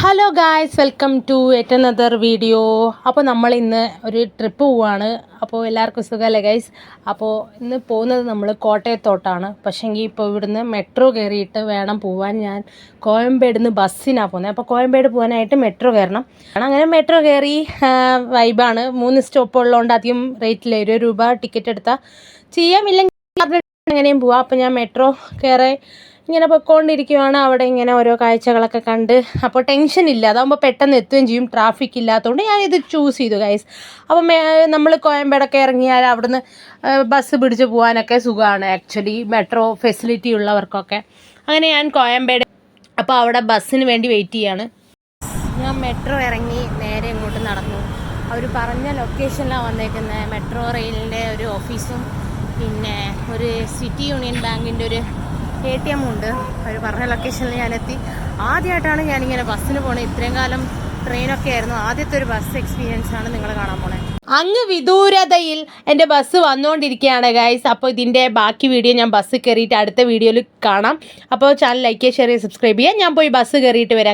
Hello guys, welcome to yet another video. അപ്പോൾ നമ്മൾ ഇന്ന് ഒരു ട്രിപ്പ് പോവാണ്. അപ്പോൾ എല്ലാവർക്കും സുഖമല്ലേ ഗൈസ്? അപ്പോൾ ഇന്ന് പോകുന്നത് നമ്മൾ കോട്ടയത്തോട്ടാണ്. പക്ഷേങ്കിൽ ഇപ്പോൾ ഇവിടുന്ന് മെട്രോ കയറിയിട്ട് വേണം പോവാൻ. ഞാൻ കോയമ്പേട് നിന്ന് ബസ്സിനാണ് പോകുന്നത്. അപ്പോൾ കോയമ്പേട് പോകാനായിട്ട് മെട്രോ കയറണം. അങ്ങനെ മെട്രോ കയറി വൈബാണ്. 3 സ്റ്റോപ്പ് ഉള്ളതുകൊണ്ട് അധികം റേറ്റില്ല. 20 രൂപ ടിക്കറ്റ് എടുത്താൽ ചെയ്യാം, ഇല്ലെങ്കിൽ എങ്ങനെയും പോവാം. അപ്പോൾ ഞാൻ മെട്രോ കയറി ഇങ്ങനെ പൊയ്ക്കൊണ്ടിരിക്കുകയാണ്. അവിടെ ഇങ്ങനെ ഓരോ കാഴ്ചകളൊക്കെ കണ്ട്, അപ്പോൾ ടെൻഷൻ ഇല്ല, അതാകുമ്പോൾ പെട്ടെന്ന് എത്തുകയും ചെയ്യും. ട്രാഫിക് ഇല്ലാത്തതുകൊണ്ട് ഞാനിത് ചൂസ് ചെയ്തു ഗൈസ്. അപ്പം നമ്മൾ കോയമ്പേടൊക്കെ ഇറങ്ങിയാൽ അവിടുന്ന് ബസ് പിടിച്ച് പോകാനൊക്കെ സുഖമാണ് ആക്ച്വലി, മെട്രോ ഫെസിലിറ്റി ഉള്ളവർക്കൊക്കെ. അങ്ങനെ ഞാൻ കോയമ്പേട്, അപ്പോൾ അവിടെ ബസ്സിന് വേണ്ടി വെയിറ്റ് ചെയ്യാണ്. ഞാൻ മെട്രോ ഇറങ്ങി നേരെ ഇങ്ങോട്ട് നടന്നു. അവർ പറഞ്ഞ ലൊക്കേഷനിലാണ് വന്നേക്കുന്നത്. മെട്രോ റെയിലിൻ്റെ ഒരു ഓഫീസും പിന്നെ ഒരു സിറ്റി യൂണിയൻ ബാങ്കിൻ്റെ ഒരു ATM ഉണ്ട്. അവർ പറഞ്ഞ ലൊക്കേഷനിൽ ഞാനെത്തി. ആദ്യമായിട്ടാണ് ഞാനിങ്ങനെ ബസ്സിന് പോണത്. ഇത്രയും കാലം ട്രെയിനൊക്കെ ആയിരുന്നു. ആദ്യത്തെ ഒരു ബസ് എക്സ്പീരിയൻസ് ആണ് നിങ്ങൾ കാണാൻ പോണേ. അങ്ങ് വിദൂരതയിൽ എൻ്റെ ബസ് വന്നുകൊണ്ടിരിക്കുകയാണ് ഗൈസ്. അപ്പോൾ ഇതിൻ്റെ ബാക്കി വീഡിയോ ഞാൻ ബസ് കയറിയിട്ട് അടുത്ത വീഡിയോയിൽ കാണാം. അപ്പോൾ ചാനൽ ലൈക്ക് ചെയ്യുക, ഷെയർ ചെയ്യുക, സബ്സ്ക്രൈബ് ചെയ്യുക. ഞാൻ പോയി ബസ് കയറിയിട്ട് വരാം.